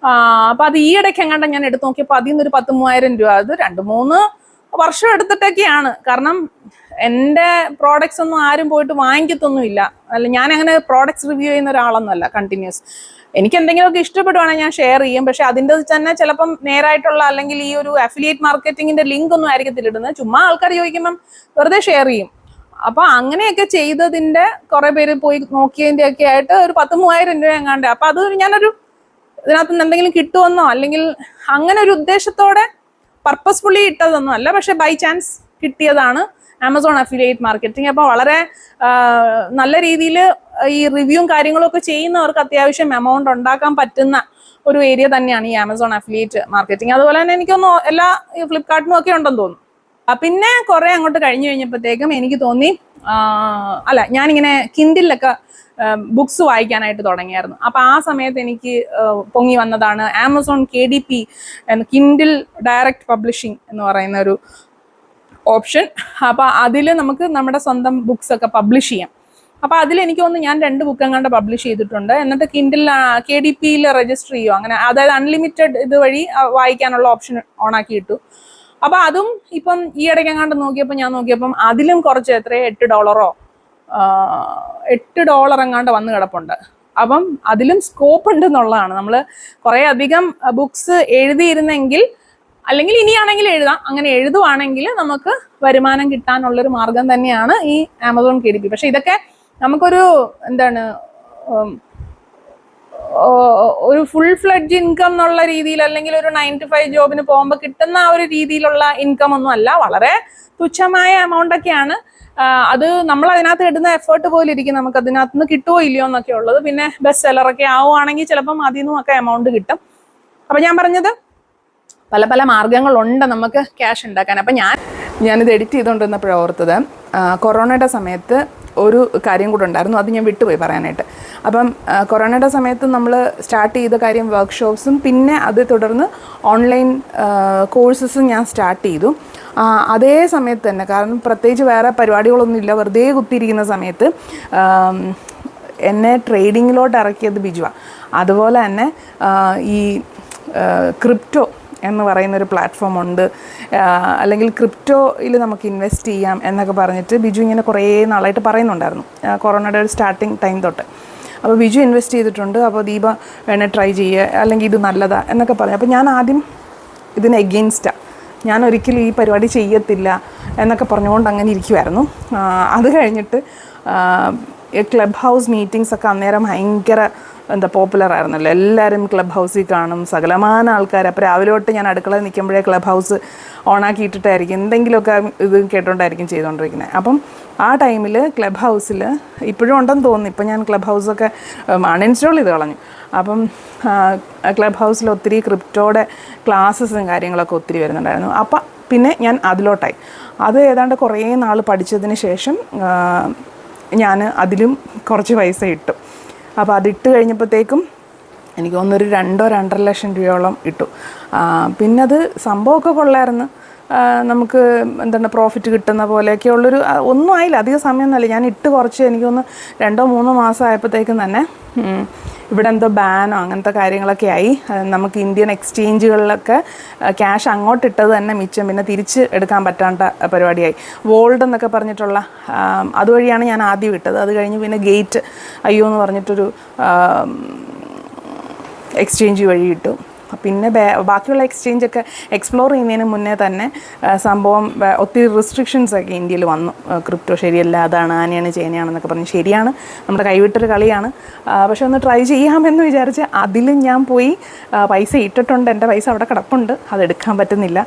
അപ്പം അത് ഈ ഇടയ്ക്ക് എങ്ങാണ്ട് ഞാൻ എടുത്ത് നോക്കിയപ്പോൾ അതിൽ നിന്നൊരു 10,000 രൂപ, അത് 2-3 വർഷം എടുത്തിട്ടൊക്കെയാണ്. കാരണം എൻ്റെ പ്രോഡക്ട്സ് ഒന്നും ആരും പോയിട്ട് വാങ്ങിക്കത്തൊന്നുമില്ല. അല്ല, ഞാൻ അങ്ങനെ പ്രോഡക്ട്സ് റിവ്യൂ ചെയ്യുന്ന ഒരാളൊന്നുമല്ല കണ്ടിന്യൂസ്. എനിക്ക് എന്തെങ്കിലുമൊക്കെ ഇഷ്ടപ്പെടുവാണെങ്കിൽ ഞാൻ ഷെയർ ചെയ്യും. പക്ഷെ അതിൻ്റെ തന്നെ ചിലപ്പം നേരായിട്ടുള്ള അല്ലെങ്കിൽ ഈ ഒരു അഫിലിയേറ്റ് മാർക്കറ്റിങ്ങിന്റെ ലിങ്ക് ഒന്നും ആയിരിക്കത്തില്ല ഇടുന്നത്, ചുമ്മാ ആൾക്കാർ ചോദിക്കുമ്പം വെറുതെ ഷെയർ ചെയ്യും. അപ്പൊ അങ്ങനെയൊക്കെ ചെയ്തതിന്റെ കുറെ പേര് പോയി നോക്കിയതിന്റെ ഒക്കെ ആയിട്ട് ഒരു 10,000-3,000 രൂപ എങ്ങാണ്ട്. അപ്പൊ അത് ഞാനൊരു ഇതിനകത്ത് നിന്ന് എന്തെങ്കിലും കിട്ടുമെന്നോ അല്ലെങ്കിൽ അങ്ങനെ ഒരു ഉദ്ദേശത്തോടെ പർപ്പസ്ഫുള്ളി ഇട്ടതൊന്നും അല്ല, പക്ഷെ ബൈ ചാൻസ് കിട്ടിയതാണ് ആമസോൺ അഫിലിയേറ്റ് മാർക്കറ്റിംഗ്. അപ്പോൾ വളരെ നല്ല രീതിയിൽ ഈ റിവ്യൂവും കാര്യങ്ങളും ഒക്കെ ചെയ്യുന്നവർക്ക് അത്യാവശ്യം എമൗണ്ട് ഉണ്ടാക്കാൻ പറ്റുന്ന ഒരു ഏരിയ തന്നെയാണ് ഈ ആമസോൺ അഫിലിയേറ്റ് മാർക്കറ്റിംഗ്. അതുപോലെ തന്നെ എനിക്കൊന്ന് എല്ലാ ഫ്ലിപ്കാർട്ടിനും ഒക്കെ ഉണ്ടെന്ന് തോന്നുന്നു. പിന്നെ കുറെ അങ്ങോട്ട് കഴിഞ്ഞപ്പോഴത്തേക്കും എനിക്ക് തോന്നി, ഞാനിങ്ങനെ കിൻഡിലൊക്കെ ബുക്സ് വായിക്കാനായിട്ട് തുടങ്ങിയായിരുന്നു. അപ്പൊ ആ സമയത്ത് എനിക്ക് പൊങ്ങി വന്നതാണ് Amazon KDP, Kindle direct publishing എന്ന് പറയുന്ന ഒരു ഓപ്ഷൻ. അപ്പൊ അതിൽ നമുക്ക് നമ്മുടെ സ്വന്തം ബുക്സ് ഒക്കെ പബ്ലിഷ് ചെയ്യാം. അപ്പൊ അതിൽ എനിക്ക് തോന്നുന്നു ഞാൻ 2 ബുക്ക് എങ്ങാണ്ട് പബ്ലിഷ് ചെയ്തിട്ടുണ്ട്. എന്നിട്ട് കിൻഡിൽ KDP-യിൽ രജിസ്റ്റർ ചെയ്യുമോ, അങ്ങനെ അതായത് അൺലിമിറ്റഡ് ഇതുവഴി വായിക്കാനുള്ള ഓപ്ഷൻ ഓണാക്കി ഇട്ടു. അപ്പൊ അതും ഇപ്പം ഈ ഇടയ്ക്ക് എങ്ങാണ്ട് നോക്കിയപ്പം അതിലും കുറച്ച് $8 എങ്ങാണ്ട് വന്ന് കിടപ്പുണ്ട്. അപ്പം അതിലും സ്കോപ്പ് ഉണ്ട് എന്നുള്ളതാണ്. നമ്മൾ കുറെ അധികം ബുക്സ് എഴുതിയിരുന്നെങ്കിൽ, അല്ലെങ്കിൽ ഇനിയാണെങ്കിൽ എഴുതാം, അങ്ങനെ എഴുതുവാണെങ്കിൽ നമുക്ക് വരുമാനം കിട്ടാനുള്ളൊരു മാർഗം തന്നെയാണ് ഈ ആമസോൺ KDP. പക്ഷെ ഇതൊക്കെ നമുക്കൊരു ഒരു ഫുൾ ഫ്ലെഡ്ജ് ഇൻകം എന്നുള്ള രീതിയിൽ, അല്ലെങ്കിൽ ഒരു 9 to 5 ജോബിന് പോകുമ്പോൾ കിട്ടുന്ന ആ ഒരു രീതിയിലുള്ള ഇൻകം ഒന്നും അല്ല. വളരെ തുച്ഛമായ എമൗണ്ട് ഒക്കെയാണ്. അത് നമ്മൾ അതിനകത്ത് ഇടുന്ന എഫേർട്ട് പോലെ ഇരിക്കും നമുക്ക് അതിനകത്ത് നിന്ന് കിട്ടുമോ ഇല്ലയോ എന്നൊക്കെ ഉള്ളത്. പിന്നെ ബെസ്റ്റ് സെല്ലറൊക്കെ ആവുകയാണെങ്കിൽ ചിലപ്പം അതിൽ നിന്നൊക്കെ എമൗണ്ട് കിട്ടും. അപ്പം ഞാൻ പറഞ്ഞത് പല പല മാർഗങ്ങളുണ്ട് നമുക്ക് ക്യാഷ് ഉണ്ടാക്കാൻ. അപ്പം ഞാനിത് എഡിറ്റ് ചെയ്തുകൊണ്ടിരുന്നപ്പോഴാണ് ഓർത്തത്, കൊറോണയുടെ സമയത്ത് ഒരു കാര്യം കൂടെ ഉണ്ടായിരുന്നു, അത് ഞാൻ വിട്ടുപോയി പറയാനായിട്ട്. അപ്പം കൊറോണയുടെ സമയത്ത് നമ്മൾ സ്റ്റാർട്ട് ചെയ്ത കാര്യം വർക്ക്ഷോപ്സും, പിന്നെ അത് തുടർന്ന് ഓൺലൈൻ കോഴ്സസും ഞാൻ സ്റ്റാർട്ട് ചെയ്തു. അതേ സമയത്ത് തന്നെ, കാരണം പ്രത്യേകിച്ച് വേറെ പരിപാടികളൊന്നുമില്ല, വെറുതെ കുത്തിയിരിക്കുന്ന സമയത്ത് എന്നെ ട്രേഡിങ്ങിലോട്ട് ഇറക്കിയത് ബിജുവാണ്. അതുപോലെ തന്നെ ഈ ക്രിപ്റ്റോ എന്ന് പറയുന്നൊരു പ്ലാറ്റ്ഫോം ഉണ്ട്, അല്ലെങ്കിൽ ക്രിപ്റ്റോയിൽ നമുക്ക് ഇൻവെസ്റ്റ് ചെയ്യാം എന്നൊക്കെ പറഞ്ഞിട്ട് ബിജു ഇങ്ങനെ കുറേ നാളായിട്ട് പറയുന്നുണ്ടായിരുന്നു, കൊറോണയുടെ ഒരു സ്റ്റാർട്ടിങ് ടൈം തൊട്ട്. അപ്പോൾ ബിജു ഇൻവെസ്റ്റ് ചെയ്തിട്ടുണ്ട്, അപ്പോൾ ദീപ വേണേൽ ട്രൈ ചെയ്യുക, അല്ലെങ്കിൽ ഇത് നല്ലതാണ് എന്നൊക്കെ പറഞ്ഞു. അപ്പോൾ ഞാൻ ആദ്യം ഇതിന് എഗെയിൻസ്റ്റാണ്, ഞാൻ ഒരിക്കലും ഈ പരിപാടി ചെയ്യത്തില്ല എന്നൊക്കെ പറഞ്ഞുകൊണ്ട് അങ്ങനെ ഇരിക്കുമായിരുന്നു. അത് കഴിഞ്ഞിട്ട് ക്ലബ് ഹൗസ് മീറ്റിങ്സ് ഒക്കെ അന്നേരം ഭയങ്കര പോപ്പുലർ ആയിരുന്നല്ലോ. എല്ലാവരും ക്ലബ് ഹൗസിൽ കാണും, സകലമാന ആൾക്കാർ. അപ്പോൾ രാവിലെ തൊട്ട് ഞാൻ അടുക്കളയിൽ നിൽക്കുമ്പോഴേ ക്ലബ് ഹൗസ് ഓണാക്കിയിട്ടിട്ടായിരിക്കും എന്തെങ്കിലുമൊക്കെ ഇത് കേട്ടോണ്ടായിരിക്കും ചെയ്തുകൊണ്ടിരിക്കുന്നത്. അപ്പം ആ ടൈമിൽ ക്ലബ് ഹൗസിൽ ഇപ്പോഴും ഉണ്ടെന്ന് തോന്നുന്നു, ഇപ്പം ഞാൻ ക്ലബ് ഹൗസൊക്കെ അൺഇൻസ്റ്റാൾ ചെയ്ത് കളഞ്ഞു. അപ്പം ക്ലബ് ഹൗസിൽ ഒത്തിരി ക്രിപ്റ്റോയുടെ ക്ലാസ്സസും കാര്യങ്ങളൊക്കെ ഒത്തിരി വരുന്നുണ്ടായിരുന്നു. അപ്പം പിന്നെ ഞാൻ അതിലോട്ടായി. അത് ഏതാണ്ട് കുറേ നാൾ പഠിച്ചതിന് ശേഷം ഞാൻ അതിലും കുറച്ച് പൈസ ഇട്ടു. അപ്പോൾ അതിട്ട് കഴിഞ്ഞപ്പോഴത്തേക്കും എനിക്ക് തോന്നുന്നൊരു 2-2.5 ലക്ഷം രൂപയോളം ഇട്ടു. പിന്നെ അത് സംഭവമൊക്കെ കൊള്ളായിരുന്നു. നമുക്ക് എന്താണ് പ്രോഫിറ്റ് കിട്ടുന്ന പോലെയൊക്കെ ഉള്ളൊരു ഒന്നും ആയില്ല, അധികം സമയമൊന്നുമല്ല. ഞാൻ ഇട്ട് കുറച്ച് എനിക്ക് തോന്നുന്നു 2-3 മാസം ആയപ്പോഴത്തേക്കും തന്നെ ഇവിടെ എന്തോ ബാനോ അങ്ങനത്തെ കാര്യങ്ങളൊക്കെ ആയി. നമുക്ക് ഇന്ത്യൻ എക്സ്ചേഞ്ചുകളിലൊക്കെ ക്യാഷ് അങ്ങോട്ട് ഇട്ടത് തന്നെ മിച്ചം, പിന്നെ തിരിച്ച് എടുക്കാൻ പറ്റാണ്ട പരിപാടിയായി. വോൾഡ് എന്നൊക്കെ പറഞ്ഞിട്ടുള്ള അതുവഴിയാണ് ഞാൻ ആദ്യം ഇട്ടത്. അത് കഴിഞ്ഞ് പിന്നെ ഗേറ്റ് അയ്യോ എന്ന് പറഞ്ഞിട്ടൊരു എക്സ്ചേഞ്ച് വഴി ഇട്ടു. പിന്നെ ബാക്കിയുള്ള എക്സ്ചേഞ്ചൊക്കെ എക്സ്പ്ലോർ ചെയ്യുന്നതിന് മുന്നേ തന്നെ സംഭവം ഒത്തിരി റെസ്ട്രിക്ഷൻസൊക്കെ ഇന്ത്യയിൽ വന്നു. ക്രിപ്റ്റോ ശരിയല്ല, അതാണ് ആനയാണ് ചേനയാണെന്നൊക്കെ പറഞ്ഞ്. ശരിയാണ്, നമ്മുടെ കൈവിട്ടൊരു കളിയാണ്. പക്ഷെ ഒന്ന് ട്രൈ ചെയ്യാമെന്ന് വിചാരിച്ച് അതിലും ഞാൻ പോയി പൈസ ഇട്ടിട്ടുണ്ട്. എൻ്റെ പൈസ അവിടെ കിടപ്പുണ്ട്, അതെടുക്കാൻ പറ്റുന്നില്ല.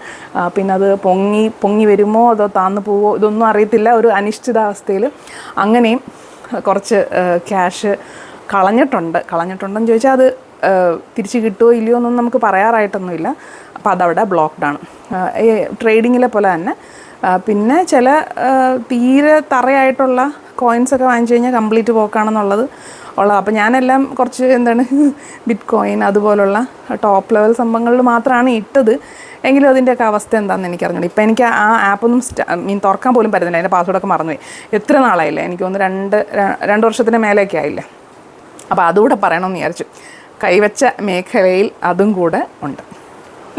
പിന്നെ അത് പൊങ്ങി വരുമോ അതോ താന്നു പോവോ ഇതൊന്നും അറിയത്തില്ല. ഒരു അനിശ്ചിതാവസ്ഥയിൽ അങ്ങനെയും കുറച്ച് ക്യാഷ് കളഞ്ഞിട്ടുണ്ടെന്ന് ചോദിച്ചാൽ അത് തിരിച്ച് കിട്ടുമോ ഇല്ലയോ എന്നൊന്നും നമുക്ക് പറയാറായിട്ടൊന്നുമില്ല. അപ്പോൾ അതവിടെ ബ്ലോക്ക്ഡാണ്. ഈ ട്രേഡിങ്ങിലെ പോലെ തന്നെ. പിന്നെ ചില തീരെ തറയായിട്ടുള്ള കോയിൻസൊക്കെ വാങ്ങിച്ചു കഴിഞ്ഞാൽ കംപ്ലീറ്റ് പോക്കാണെന്നുള്ളത്. അപ്പോൾ ഞാനെല്ലാം കുറച്ച് ബിറ്റ് കോയിൻ അതുപോലുള്ള ടോപ്പ് ലെവൽ സംഭവങ്ങളിൽ മാത്രമാണ് ഇട്ടത്. എങ്കിലും അതിൻ്റെയൊക്കെ അവസ്ഥ എന്താണെന്ന് എനിക്കറിഞ്ഞില്ല. ഇപ്പം എനിക്ക് ആ ആപ്പൊന്നും തുറക്കാൻ പോലും പറ്റുന്നില്ല. അതിൻ്റെ പാസ്വേഡൊക്കെ മറന്നുപോയി. എത്ര നാളായില്ലേ, എനിക്ക് തോന്നുന്നു 2 വർഷത്തിന് മേലെയൊക്കെ ആയില്ലേ. അപ്പോൾ അതുകൂടെ പറയണമെന്ന് വിചാരിച്ചു. കൈവച്ച മേഖലയിൽ അതും കൂടെ ഉണ്ട്.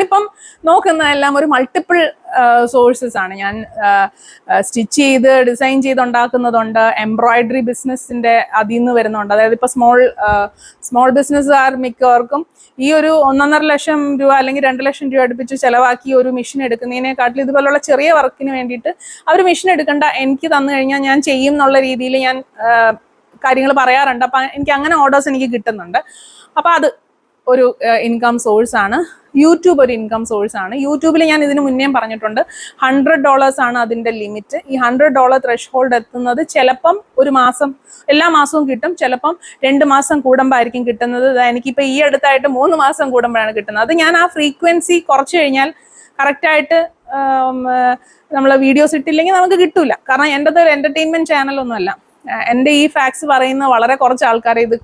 ഇപ്പം നോക്കുന്നതെല്ലാം ഒരു മൾട്ടിപ്പിൾ സോഴ്സസ് ആണ്. ഞാൻ സ്റ്റിച്ച് ചെയ്ത് ഡിസൈൻ ചെയ്ത് ഉണ്ടാക്കുന്നതുണ്ട്, എംബ്രോയിഡറി ബിസിനസ്സിൻ്റെ അതിൽ നിന്ന് വരുന്നുണ്ട്. അതായത് ഇപ്പോൾ സ്മോൾ ബിസിനസ്സുകാർ മിക്കവർക്കും ഈ ഒരു 1.5 ലക്ഷം രൂപ അല്ലെങ്കിൽ 2 ലക്ഷം രൂപ അടുപ്പിച്ച് ചിലവാക്കി ഒരു മെഷീൻ എടുക്കുന്നതിനെക്കാട്ടിൽ ഇതുപോലുള്ള ചെറിയ വർക്കിന് വേണ്ടിയിട്ട് അവർ മെഷീൻ എടുക്കണ്ട, എനിക്ക് തന്നു കഴിഞ്ഞാൽ ഞാൻ ചെയ്യും എന്നുള്ള രീതിയിൽ ഞാൻ കാര്യങ്ങൾ പറയാറുണ്ട്. അപ്പം എനിക്ക് അങ്ങനെ ഓർഡേഴ്സ് എനിക്ക് കിട്ടുന്നുണ്ട്. അപ്പോൾ അത് ഒരു ഇൻകം സോഴ്സ് ആണ്. യൂട്യൂബ് ഒരു ഇൻകം സോഴ്സ് ആണ്. യൂട്യൂബിൽ ഞാൻ ഇതിന് മുന്നേ പറഞ്ഞിട്ടുണ്ട്, $100 ആണ് അതിൻ്റെ ലിമിറ്റ്. ഈ $100 ത്രഷ് ഹോൾഡ് എത്തുന്നത് ചിലപ്പം ഒരു മാസം, എല്ലാ മാസവും കിട്ടും, ചിലപ്പം 2 മാസം കൂടുമ്പോൾ ആയിരിക്കും കിട്ടുന്നത്. എനിക്കിപ്പോൾ ഈ അടുത്തായിട്ട് 3 മാസം കൂടുമ്പോഴാണ് കിട്ടുന്നത്. അത് ഞാൻ ആ ഫ്രീക്വൻസി കുറച്ച് കഴിഞ്ഞാൽ കറക്റ്റായിട്ട് നമ്മൾ വീഡിയോസ് ഇട്ടില്ലെങ്കിൽ നമുക്ക് കിട്ടൂല. കാരണം എൻ്റെ ഒരു എൻ്റർടൈൻമെൻറ്റ് ചാനലൊന്നുമല്ല. എൻ്റെ ഈ ഫാക്ട്സ് പറയുന്ന വളരെ കുറച്ച് ആൾക്കാരെ ഇത്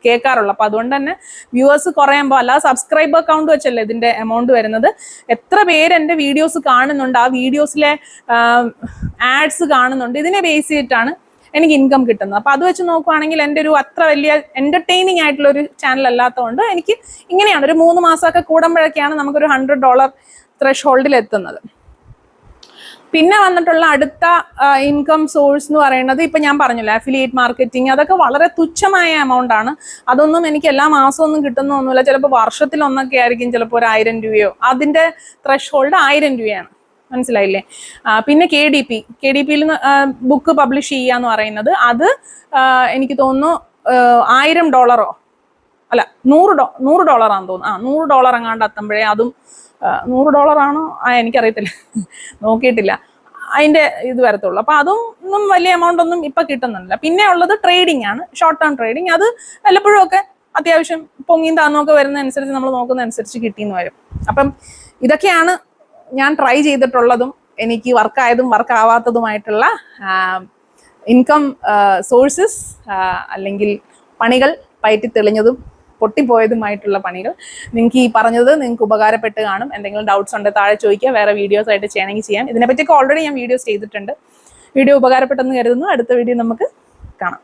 കേൾക്കാറുള്ളൂ. അപ്പോൾ അതുകൊണ്ട് തന്നെ വ്യൂവേഴ്സ് കുറയുമ്പോൾ, അല്ലാതെ സബ്സ്ക്രൈബർ കൗണ്ട് വെച്ചല്ലേ ഇതിൻ്റെ എമൗണ്ട് വരുന്നത്. എത്ര പേര് എൻ്റെ വീഡിയോസ് കാണുന്നുണ്ട്, ആ വീഡിയോസിലെ ആഡ്സ് കാണുന്നുണ്ട്, ഇതിനെ ബേസ് ചെയ്തിട്ടാണ് എനിക്ക് ഇൻകം കിട്ടുന്നത്. അപ്പോൾ അത് വെച്ച് നോക്കുവാണെങ്കിൽ എൻ്റെ ഒരു അത്ര വലിയ എൻ്റർടൈനിങ് ആയിട്ടുള്ളൊരു ചാനൽ അല്ലാത്തതുകൊണ്ട് എനിക്ക് ഇങ്ങനെയാണ് ഒരു 3 മാസമൊക്കെ കൂടുമ്പോഴൊക്കെയാണ് നമുക്കൊരു $100 ത്രഷ് ഹോൾഡിൽ എത്തുന്നത്. പിന്നെ വന്നിട്ടുള്ള അടുത്ത ഇൻകം സോഴ്സ് എന്ന് പറയുന്നത് ഇപ്പം ഞാൻ പറഞ്ഞില്ല, അഫിലിയേറ്റ് മാർക്കറ്റിംഗ്. അതൊക്കെ വളരെ തുച്ഛമായ എമൗണ്ട് ആണ്. അതൊന്നും എനിക്ക് എല്ലാ മാസവും ഒന്നും കിട്ടുന്നൊന്നുമില്ല. ചിലപ്പോൾ വർഷത്തിലൊന്നൊക്കെ ആയിരിക്കും, ചിലപ്പോൾ ഒരു 1000 രൂപയോ. അതിൻ്റെ ത്രഷ് ഹോൾഡ് 1000 രൂപയാണ്. മനസ്സിലായില്ലേ? പിന്നെ KDP-യിൽ ബുക്ക് പബ്ലിഷ് ചെയ്യുക എന്ന് പറയുന്നത്, അത് എനിക്ക് തോന്നുന്നു $1000 അല്ല $100 ആണെന്ന് തോന്നുന്നു. $100 എങ്ങാണ്ട് എത്തുമ്പോഴേ അതും $100 ആണോ എനിക്കറിയത്തില്ല, നോക്കിയിട്ടില്ല, അതിൻ്റെ ഇത് വരത്തുള്ളൂ. അപ്പോൾ അതും ഒന്നും വലിയ എമൗണ്ട് ഒന്നും ഇപ്പം കിട്ടുന്നില്ല. പിന്നെ ഉള്ളത് ട്രേഡിംഗ് ആണ്, ഷോർട്ട് ടേം ട്രേഡിംഗ്. അത് വല്ലപ്പോഴും ഒക്കെ അത്യാവശ്യം പൊങ്ങിയും താന്നൊക്കെ വരുന്നതനുസരിച്ച് നമ്മൾ നോക്കുന്നതനുസരിച്ച് കിട്ടിയെന്ന് വരും. അപ്പം ഇതൊക്കെയാണ് ഞാൻ ട്രൈ ചെയ്തിട്ടുള്ളതും എനിക്ക് വർക്കായതും വർക്കാവാത്തതുമായിട്ടുള്ള ഇൻകം സോഴ്സസ്, അല്ലെങ്കിൽ പണികൾ, പയറ്റി തെളിഞ്ഞതും പൊട്ടിപ്പോയതുമായിട്ടുള്ള പണികൾ. നിങ്ങൾക്ക് ഈ പറഞ്ഞത് നിങ്ങൾക്ക് ഉപകാരപ്പെട്ട് കാണും. എന്തെങ്കിലും ഡൗട്ട്സ് ഉണ്ടെങ്കിൽ താഴെ ചോദിക്കുക. വേറെ വീഡിയോസ് ആയിട്ട് ചെയ്യണമെങ്കിൽ ചെയ്യാം. ഇതിനെപ്പറ്റിയൊക്കെ ഓൾറെഡി ഞാൻ വീഡിയോസ് ചെയ്തിട്ടുണ്ട്. വീഡിയോ ഉപകാരപ്പെട്ടെന്ന് കരുതുന്നു. അടുത്ത വീഡിയോ നമുക്ക് കാണാം.